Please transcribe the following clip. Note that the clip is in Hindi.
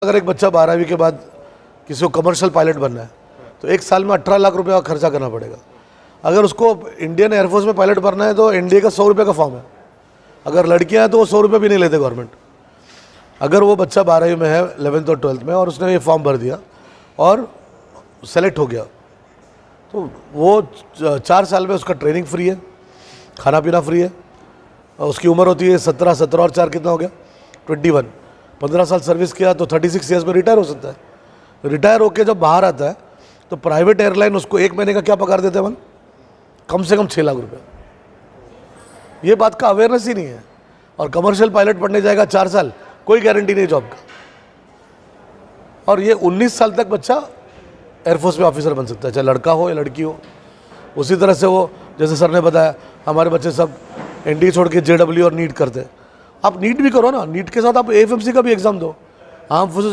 अगर एक बच्चा 12वीं के बाद किसी को कमर्शियल पायलट बनना है तो एक साल में 18 लाख रुपए का खर्चा करना पड़ेगा। अगर उसको इंडियन एयरफोर्स में पायलट बनना है तो एनडीए का 100 रुपये का फॉर्म है। अगर लड़कियां हैं तो वो 100 रुपये भी नहीं लेते गवर्नमेंट। अगर वो बच्चा 12वीं में है, 11th और 12th में, और उसने ये फॉर्म भर दिया और सेलेक्ट हो गया तो वो 4 साल में उसका ट्रेनिंग फ्री है, खाना पीना फ्री है। और उसकी उम्र होती है 17 और 4 कितना हो गया 21। 15 साल सर्विस किया तो 36 ईयर्स में रिटायर हो सकता है। रिटायर होकर जब बाहर आता है तो प्राइवेट एयरलाइन उसको 1 महीने का क्या पगार देते हैं, कम से कम 6 लाख रुपये। ये बात का अवेयरनेस ही नहीं है। और कमर्शियल पायलट पढ़ने जाएगा 4 साल, कोई गारंटी नहीं जॉब का। और ये 19 साल तक बच्चा एयरफोर्स में ऑफिसर बन सकता है, चाहे लड़का हो या लड़की हो। उसी तरह से वो, जैसे सर ने बताया, हमारे बच्चे सब एनडीए छोड़ के जेडब्ल्यू और नीट करते हैं। आप नीट भी करो ना, नीट के साथ आप एएफएमसी का भी एग्जाम दो। Arm forces